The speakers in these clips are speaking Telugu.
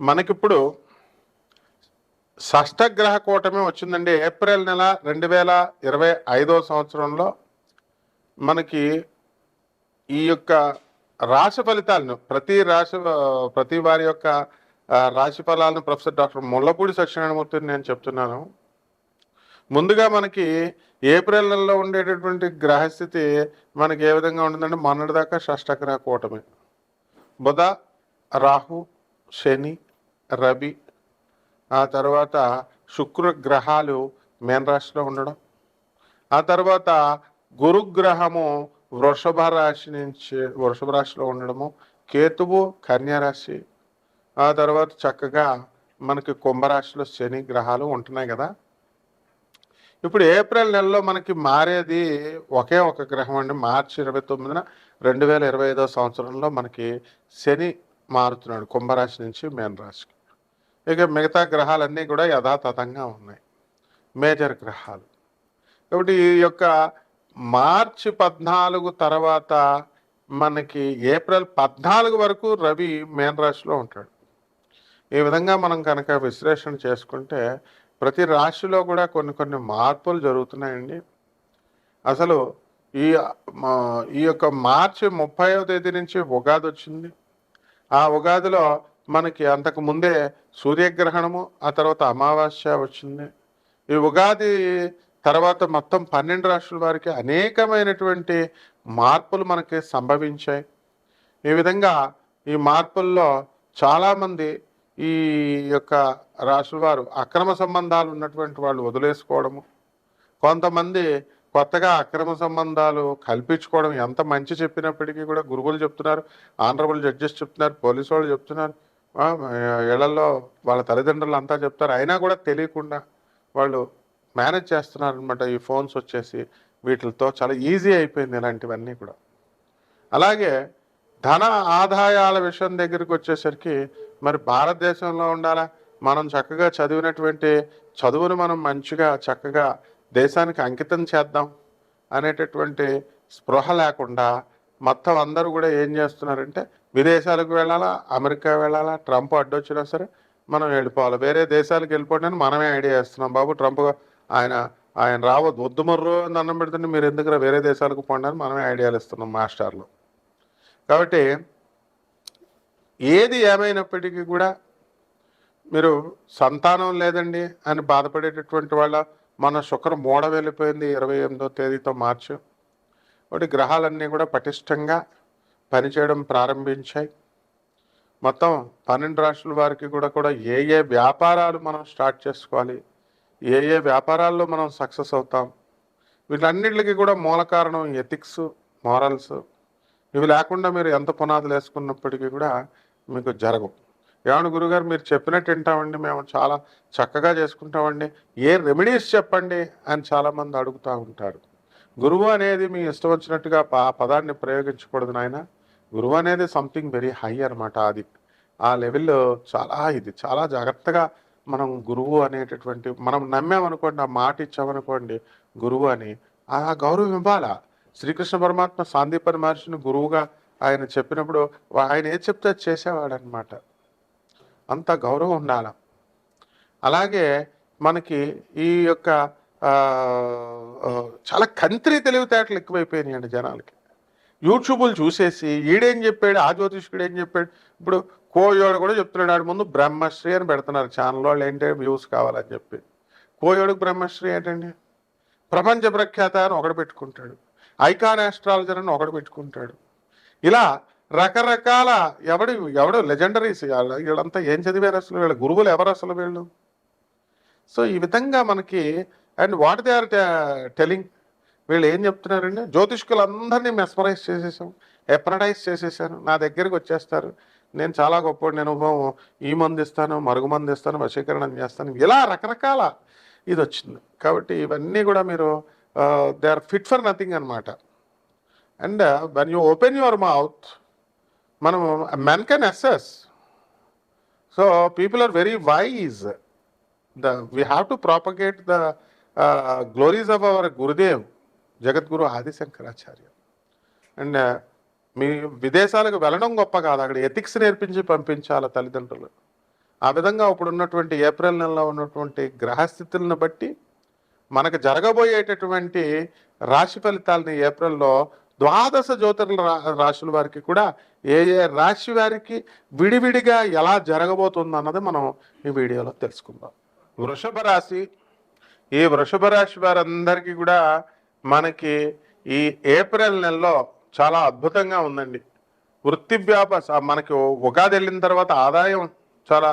మనకిప్పుడు షష్టగ్రహ కూటమి వచ్చిందండి. ఏప్రిల్ నెల 2025 సంవత్సరంలో మనకి ఈ యొక్క రాశి ఫలితాలను ప్రతి వారి యొక్క రాశి ఫలాలను ప్రొఫెసర్ డాక్టర్ ముల్లపూడి సత్యనారాయణమూర్తిని నేను చెప్తున్నాను. ముందుగా మనకి ఏప్రిల్ నెలలో ఉండేటటువంటి గ్రహస్థితి మనకి ఏ విధంగా ఉంటుందంటే, మొన్నటిదాకా షష్టగ్రహ కూటమి బుధ, రాహు, శని, రవి, ఆ తర్వాత శుక్ర గ్రహాలు మీనరాశిలో ఉండడం, ఆ తర్వాత గురుగ్రహము వృషభ రాశిలో ఉండడము, కేతువు కన్యారాశి, ఆ తర్వాత చక్కగా మనకి కుంభరాశిలో శని గ్రహాలు ఉంటున్నాయి కదా. ఇప్పుడు ఏప్రిల్ నెలలో మనకి మారేది ఒకే ఒక గ్రహం అండి. మార్చి 29న 2025 సంవత్సరంలో మనకి శని మారుతున్నాడు కుంభరాశి నుంచి మీనరాశికి. ఇక మిగతా గ్రహాలన్నీ కూడా యథాతథంగా ఉన్నాయి, మేజర్ గ్రహాలు. కాబట్టి ఈ యొక్క మార్చి 14 తర్వాత మనకి ఏప్రిల్ 14 వరకు రవి మీనరాశిలో ఉంటాడు. ఈ విధంగా మనం కనుక విశ్లేషణ చేసుకుంటే ప్రతి రాశిలో కూడా కొన్ని మార్పులు జరుగుతున్నాయండి. అసలు ఈ ఈ యొక్క మార్చి 30వ తేదీ నుంచి ఉగాది వచ్చింది. ఆ ఉగాదిలో మనకి అంతకు ముందే సూర్యగ్రహణము, ఆ తర్వాత అమావాస్య వచ్చింది. ఈ ఉగాది తర్వాత మొత్తం 12 రాష్ట్రాల వారికి అనేకమైనటువంటి మార్పులు మనకి సంభవించాయి. ఈ విధంగా ఈ మార్పుల్లో చాలామంది ఈ యొక్క రాశుల వారు అక్రమ సంబంధాలు ఉన్నటువంటి వాళ్ళు వదిలేసుకోవడము, కొంతమంది కొత్తగా అక్రమ సంబంధాలు కల్పించుకోవడం. ఎంత మంచి చెప్పినప్పటికీ కూడా గురువులు చెప్తున్నారు, ఆనరబుల్ జడ్జెస్ చెప్తున్నారు, పోలీసు వాళ్ళు చెప్తున్నారు, ఇళ్లలో వాళ్ళ తల్లిదండ్రులు అంతా చెప్తారు, అయినా కూడా తెలియకుండా వాళ్ళు మేనేజ్ చేస్తున్నారు అనమాట. ఈ ఫోన్స్ వచ్చేసి వీటితో చాలా ఈజీ అయిపోయింది ఇలాంటివన్నీ కూడా. అలాగే ధన ఆదాయాల విషయం దగ్గరికి వచ్చేసరికి మరి భారతదేశంలో ఉండాలా, మనం చక్కగా చదివినటువంటి చదువును మనం మంచిగా చక్కగా దేశానికి అంకితం చేద్దాం అనేటటువంటి స్పృహ లేకుండా మొత్తం అందరూ కూడా ఏం చేస్తున్నారంటే, విదేశాలకు వెళ్ళాలా, అమెరికా వెళ్ళాలా, ట్రంప్ అడ్డొచ్చినా సరే మనం వెళ్ళిపోవాలి, వేరే దేశాలకు వెళ్ళిపోవడానికి మనమే ఐడియా ఇస్తున్నాం. బాబు ట్రంప్ ఆయన ఆయన రావద్దు, వద్దు మర్రు అని అన్నం పెడుతుంటే మీరు ఎందుకు వేరే దేశాలకు పోండి అని మనమే ఐడియాలు ఇస్తున్నాం మాస్టర్లు. కాబట్టి ఏది ఏమైనప్పటికీ కూడా మీరు సంతానం లేదండి అని బాధపడేటటువంటి వాళ్ళ, మన శుక్రం మూడ వెళ్ళిపోయింది 28వ తేదీతో మార్చి. ఒకటి గ్రహాలన్నీ కూడా పటిష్టంగా పనిచేయడం ప్రారంభించాయి. మొత్తం 12 రాష్ట్రాల వారికి కూడా ఏ వ్యాపారాలు మనం స్టార్ట్ చేసుకోవాలి, ఏ వ్యాపారాల్లో మనం సక్సెస్ అవుతాం, వీటన్నిటికీ కూడా మూల కారణం ఎథిక్స్, మారల్స్. ఇవి లేకుండా మీరు ఎంత పునాదులు వేసుకున్నప్పటికీ కూడా మీకు జరగవు. ఏమన్నా గురుగారు మీరు చెప్పినట్టు వింటామండి, మేము చాలా చక్కగా చేసుకుంటామండి, ఏ రెమెడీస్ చెప్పండి అని చాలామంది అడుగుతూ ఉంటారు. గురువు అనేది మీ ఇష్టం వచ్చినట్టుగా పదాన్ని ప్రయోగించకూడదు నాయన. గురువు అనేది సంథింగ్ వెరీ హై అనమాట. అది ఆ లెవెల్లో చాలా జాగ్రత్తగా మనం గురువు అనేటటువంటి మనం నమ్మామనుకోండి, ఆ మాట ఇచ్చామనుకోండి గురువు అని, ఆ గౌరవం ఇవ్వాలా. శ్రీకృష్ణ పరమాత్మ సాందీపని మహర్షిని గురువుగా ఆయన చెప్పినప్పుడు ఆయన ఏది చెప్తే అది చేసేవాడు అనమాట. అంత గౌరవం ఉండాల. అలాగే మనకి ఈ యొక్క చాలా కంత్రి తెలివితేటలు ఎక్కువైపోయినాయండి జనాలకి. యూట్యూబులు చూసేసి ఈడేం చెప్పాడు, ఆ జ్యోతిష్కుడు ఏం చెప్పాడు. ఇప్పుడు కోయోడు కూడా చెప్తున్నాడు, ఆడు ముందు బ్రహ్మశ్రీ అని పెడుతున్నారు ఛానల్ వాళ్ళు, ఏంటంటే వ్యూస్ కావాలని చెప్పి. కోయోడుకు బ్రహ్మశ్రీ ఏంటండి, ప్రపంచ ప్రఖ్యాత అని ఒకడు పెట్టుకుంటాడు, ఐకాన్ ఆస్ట్రాలజర్ అని ఒకడు పెట్టుకుంటాడు. ఇలా రకరకాల ఎవడు లెజెండరీస్ వీళ్ళంతా ఏం చదివారు అసలు, వీళ్ళ గురువులు ఎవరు అసలు వీళ్ళు. సో ఈ విధంగా మనకి and what they are telling, వీళ్ళు ఏం చెప్తున్నారండి, జ్యోతిష్కులందరినీ మెస్మరైజ్ చేసేసాం, ఎప్రడైజ్ చేసేసాను, నా దగ్గరికి వచ్చేస్తారు, నేను చాలా గొప్పవాడు, నేను ఈ మంది ఇస్తాను, మరుగు మంది ఇస్తాను, వశీకరణం చేస్తాను, ఇలా రకరకాల ఇది వచ్చింది. కాబట్టి ఇవన్నీ కూడా మీరు they are fit for nothing అనమాట. And when you open your mouth, మనం men can assess. So people are very wise. We have to propagate the glories of our Gurudev, Jagadguru Adi Shankaracharya. And మీ విదేశాలకు వెళ్ళడం గొప్ప కాదు, అక్కడ ఎథిక్స్ నేర్పించి పంపించాలి తల్లిదండ్రులు. ఆ విధంగా ఇప్పుడు ఉన్నటువంటి ఏప్రిల్ నెలలో ఉన్నటువంటి గ్రహస్థితులను బట్టి మనకు జరగబోయేటటువంటి రాశి ఫలితాలని ఏప్రిల్లో ద్వాదశ రాశుల వారికి కూడా ఏ ఏ రాశి వారికి విడివిడిగా ఎలా జరగబోతుంది అన్నది మనం ఈ వీడియోలో తెలుసుకుందాం. వృషభ రాశి, ఈ వృషభ రాశి వారందరికీ కూడా మనకి ఈ ఏప్రిల్ నెలలో చాలా అద్భుతంగా ఉందండి. వృత్తి మనకి ఉగాది వెళ్ళిన తర్వాత ఆదాయం చాలా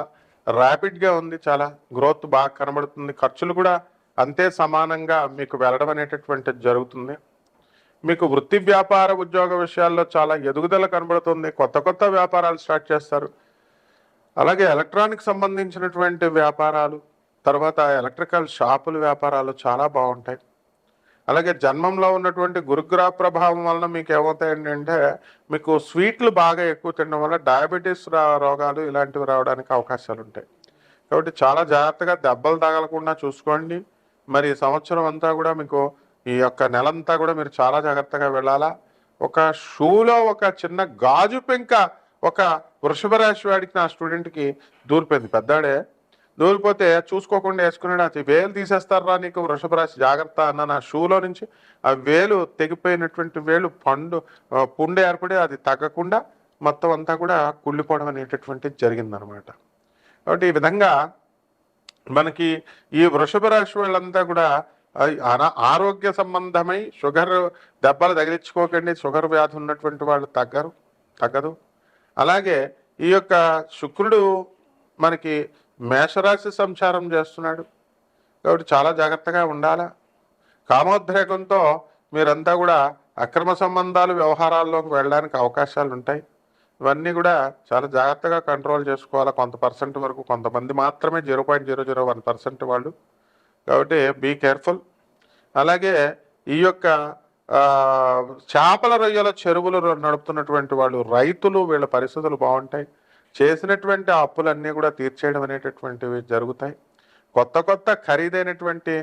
ర్యాపిడ్గా ఉంది, చాలా గ్రోత్ బాగా కనబడుతుంది, ఖర్చులు కూడా అంతే సమానంగా మీకు వెళ్ళడం అనేటటువంటిది జరుగుతుంది. మీకు వృత్తి వ్యాపార ఉద్యోగ విషయాల్లో చాలా ఎదుగుదల కనబడుతుంది, కొత్త కొత్త వ్యాపారాలు స్టార్ట్ చేస్తారు. అలాగే ఎలక్ట్రానిక్ సంబంధించినటువంటి వ్యాపారాలు, తర్వాత ఎలక్ట్రికల్ షాపుల వ్యాపారాలు చాలా బాగుంటాయి. అలాగే జన్మంలో ఉన్నటువంటి గురుగ్రహ ప్రభావం వలన మీకు ఏమవుతాయంటే మీకు స్వీట్లు బాగా ఎక్కువ తినడం వల్ల డయాబెటీస్ రోగాలు ఇలాంటివి రావడానికి అవకాశాలు ఉంటాయి. కాబట్టి చాలా జాగ్రత్తగా దెబ్బలు తగలకుండా చూసుకోండి. మరి ఈ సంవత్సరం అంతా కూడా మీకు ఈ యొక్క నెలంతా కూడా మీరు చాలా జాగ్రత్తగా వెళ్ళాలా. ఒక షూలో ఒక చిన్న గాజు పెంక ఒక వృషభ రాశి వాడికి, నా స్టూడెంట్కి దూరిపోయింది. పెద్దాడే దూరిపోతే చూసుకోకుండా వేసుకున్నాడు, అది వేలు తీసేస్తారా నీకు వృషభ రాశి జాగ్రత్త అన్న. నా షూలో నుంచి ఆ వేలు తెగిపోయినటువంటి వేలు పుండు ఏర్పడి అది తగ్గకుండా మొత్తం అంతా కూడా కుళ్ళిపోవడం అనేటటువంటిది జరిగిందనమాట. కాబట్టి ఈ విధంగా మనకి ఈ వృషభ రాశి వాళ్ళంతా కూడా ఆరోగ్య సంబంధమై షుగర్ దెబ్బలు తగిలించుకోకండి. షుగర్ వ్యాధి ఉన్నటువంటి వాళ్ళు తగ్గదు. అలాగే ఈ యొక్క శుక్రుడు మనకి మేషరాశి సంచారం చేస్తున్నాడు, కాబట్టి చాలా జాగ్రత్తగా ఉండాలా. కామోద్రేకంతో మీరంతా కూడా అక్రమ సంబంధాలు వ్యవహారాల్లోకి వెళ్ళడానికి అవకాశాలు ఉంటాయి. ఇవన్నీ కూడా చాలా జాగ్రత్తగా కంట్రోల్ చేసుకోవాలి. కొంత పర్సెంట్ వరకు, కొంతమంది మాత్రమే 0.001% వాళ్ళు, కాబట్టి బీ కేర్ఫుల్. అలాగే ఈ యొక్క చేపల రొయ్యల చెరువులు నడుపుతున్నటువంటి వాళ్ళు, రైతులు, వీళ్ళ పరిస్థితులు బాగుంటాయి. చేసినటువంటి అప్పులన్నీ కూడా తీర్చేయడం అనేటటువంటివి జరుగుతాయి. కొత్త కొత్త ఖరీదైనటువంటి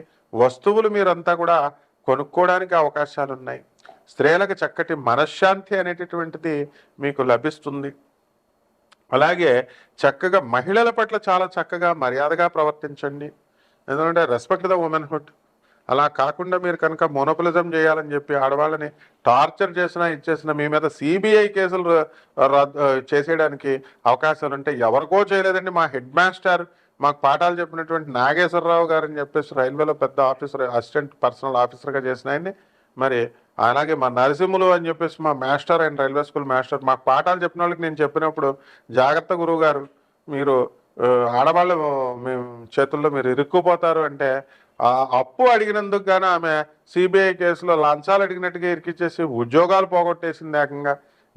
వస్తువులు మీరంతా కూడా కొనుక్కోవడానికి అవకాశాలు ఉన్నాయి. స్త్రీలకు చక్కటి మనశ్శాంతి అనేటటువంటిది మీకు లభిస్తుంది. అలాగే చక్కగా మహిళల పట్ల చాలా చక్కగా మర్యాదగా ప్రవర్తించండి. ఎందుకంటే రెస్పెక్ట్ ద ఉమెన్హుడ్. అలా కాకుండా మీరు కనుక మోనోపలిజం చేయాలని చెప్పి ఆడవాళ్ళని టార్చర్ చేసినా ఇచ్చేసినా మీ మీద సిబిఐ కేసులు చేసేయడానికి అవకాశాలు ఉంటాయి. ఎవరికో చేయలేదండి, మా హెడ్ మాస్టర్ మాకు పాఠాలు చెప్పినటువంటి నాగేశ్వరరావు గారని చెప్పేసి రైల్వేలో పెద్ద ఆఫీసర్, అసిస్టెంట్ పర్సనల్ ఆఫీసర్గా చేసిన ఆయన్ని, మరి అలాగే మా నరసింహులు అని చెప్పేసి మా మాస్టర్, ఆయన రైల్వే స్కూల్ మాస్టర్, మాకు పాఠాలు చెప్పిన వాళ్ళకి నేను చెప్పినప్పుడు, జాగ్రత్త గురువు గారు, మీరు ఆడవాళ్ళు చేతుల్లో మీరు ఇరుక్కుపోతారు అంటే, అప్పు అడిగినందుకు గాను ఆమె సిబిఐ కేసులో లంచాలు అడిగినట్టుగా ఇరికిచ్చేసి ఉద్యోగాలు పోగొట్టేసింది. ఏకంగా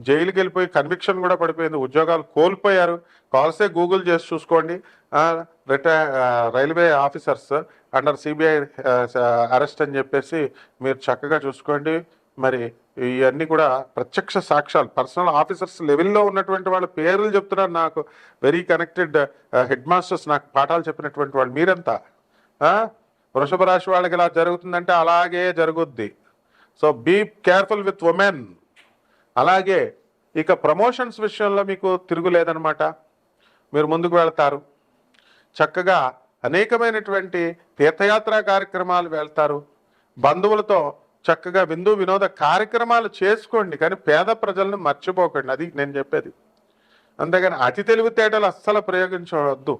జైలుకి వెళ్ళిపోయి కన్విక్షన్ కూడా పడిపోయింది, ఉద్యోగాలు కోల్పోయారు. కాల్సే గూగుల్ చేసి చూసుకోండి. Railway officers under CBI arrest అని చెప్పేసి మీరు చక్కగా చూసుకోండి. మరి ఇవన్నీ కూడా ప్రత్యక్ష సాక్ష్యాలు, పర్సనల్ ఆఫీసర్స్ లెవెల్లో ఉన్నటువంటి వాళ్ళ పేర్లు చెప్తున్నారు. నాకు వెరీ కనెక్టెడ్ హెడ్ మాస్టర్స్, నాకు పాఠాలు చెప్పినటువంటి వాళ్ళు. మీరంతా వృషభ రాశి వాళ్ళకి ఇలా జరుగుతుందంటే అలాగే జరుగుద్ది. So be careful with women. అలాగే ఇక ప్రమోషన్స్ విషయంలో మీకు తిరుగులేదనమాట. మీరు ముందుకు వెళ్తారు, చక్కగా అనేకమైనటువంటి తీర్థయాత్రా కార్యక్రమాలు వెళ్తారు, బంధువులతో చక్కగా విందు వినోద కార్యక్రమాలు చేసుకోండి, కానీ పేద ప్రజలను మర్చిపోకండి. అది నేను చెప్పేది. అంతేగాని అతి తెలివితేటలు అస్సలు ప్రయోగించవద్దు.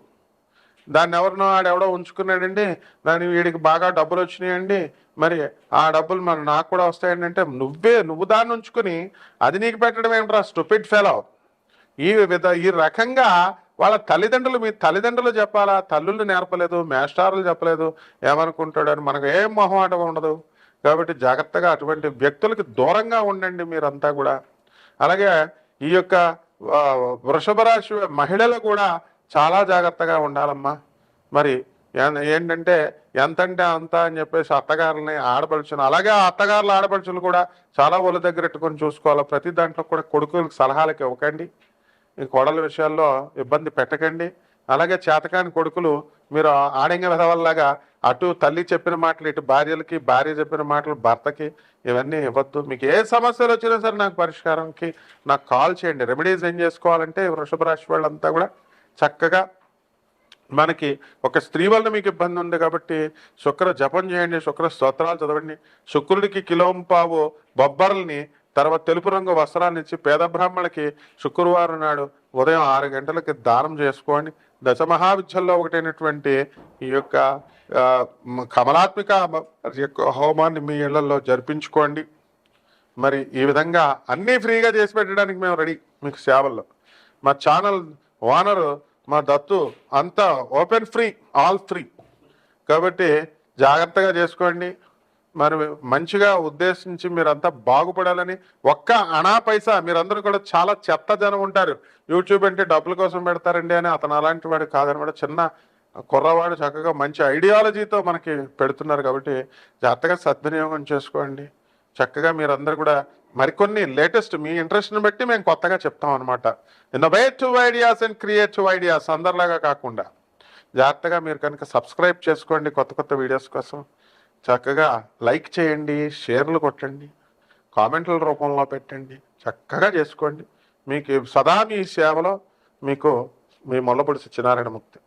దాన్ని ఆడెవడో ఉంచుకున్నాడండి, దాని వీడికి బాగా డబ్బులు వచ్చినాయండి, మరి ఆ డబ్బులు మరి నాకు కూడా వస్తాయండి అంటే నువ్వు దాన్ని ఉంచుకుని అది నీకు పెట్టడం ఏమిట్రా స్టూపిడ్ ఫెలో. ఈ రకంగా వాళ్ళ తల్లిదండ్రులు, మీ తల్లిదండ్రులు చెప్పాలా, తల్లులు నేర్పలేదు, మేస్టార్లు చెప్పలేదు, ఏమనుకుంటాడని మనకు ఏం మొహమాటం ఉండదు. కాబట్టి జాగ్రత్తగా అటువంటి వ్యక్తులకి దూరంగా ఉండండి మీరంతా కూడా. అలాగే ఈ యొక్క వృషభ రాశి మహిళలు కూడా చాలా జాగ్రత్తగా ఉండాలమ్మా. మరి ఏంటంటే ఎంతంటే అంత అని చెప్పేసి అత్తగారులని ఆడపడుచుని, అలాగే అత్తగారుల ఆడపడుచులు కూడా చాలా ఒళ్ళు దగ్గర పెట్టుకొని చూసుకోవాలి. ప్రతి దాంట్లో కూడా కొడుకులకు సలహాలకు ఇవ్వకండి, ఈ కోడల విషయాల్లో ఇబ్బంది పెట్టకండి. అలాగే చేతకాని కొడుకులు మీరు ఆడంగ విధవల్లాగా అటు తల్లి చెప్పిన మాటలు ఇటు భార్యలకి, భార్య చెప్పిన మాటలు భర్తకి, ఇవన్నీ ఇవ్వద్దు. మీకు ఏ సమస్యలు వచ్చినా సరే నాకు పరిష్కారంకి నాకు కాల్ చేయండి. రెమెడీస్ ఏం చేసుకోవాలంటే వృషభ రాశి వాళ్ళంతా కూడా చక్కగా మనకి ఒక స్త్రీ వల్ల మీకు ఇబ్బంది ఉంది కాబట్టి శుక్ర జపం చేయండి, శుక్ర స్తోత్రాలు చదవండి. శుక్రుడికి కిలోంపావు బొబ్బర్లని తర్వాత తెలుపు రంగు వస్త్రాన్ని ఇచ్చి పేద బ్రాహ్మణులకి శుక్రవారం నాడు ఉదయం 6 గంటలకి దానం చేసుకోండి. దశమహావిద్యల్లో ఒకటైనటువంటి ఈ యొక్క కమలాత్మిక యొక్క హోమాన్ని మీ ఇళ్లలో జరిపించుకోండి. మరి ఈ విధంగా అన్నీ ఫ్రీగా చేసి పెట్టడానికి మేము రెడీ మీకు సేవల్లో. మా ఛానల్ ఓనరు మా దత్తు అంతా ఓపెన్ ఫ్రీ, ఆల్ ఫ్రీ. కాబట్టి జాగ్రత్తగా చేసుకోండి. మరి మంచిగా ఉద్దేశించి మీరంతా బాగుపడాలని. ఒక్క అణా పైసా, మీరందరూ కూడా చాలా చెత్త జనం ఉంటారు, యూట్యూబ్ అంటే డబ్బుల కోసం పెడతారండి అని. అతను అలాంటి వాడు కాదనమాట, చిన్న కుర్రవాడు చక్కగా మంచి ఐడియాలజీతో మనకి పెడుతున్నారు. కాబట్టి జాగ్రత్తగా సద్వినియోగం చేసుకోండి. చక్కగా మీరందరూ కూడా మరికొన్ని లేటెస్ట్ మీ ఇంట్రెస్ట్ని బట్టి మేము కొత్తగా చెప్తాం అనమాట. Innovative ideas and creative ideas అందరిలాగా కాకుండా. జాగ్రత్తగా మీరు కనుక సబ్స్క్రైబ్ చేసుకోండి కొత్త కొత్త వీడియోస్ కోసం. చక్కగా లైక్ చేయండి, షేర్లు కొట్టండి, కామెంట్ల రూపంలో పెట్టండి. చక్కగా చేసుకోండి. మీకు సదా మీ సేవలో మీకు మీ ముల్లపూడి సత్యనారాయణ మూర్తి.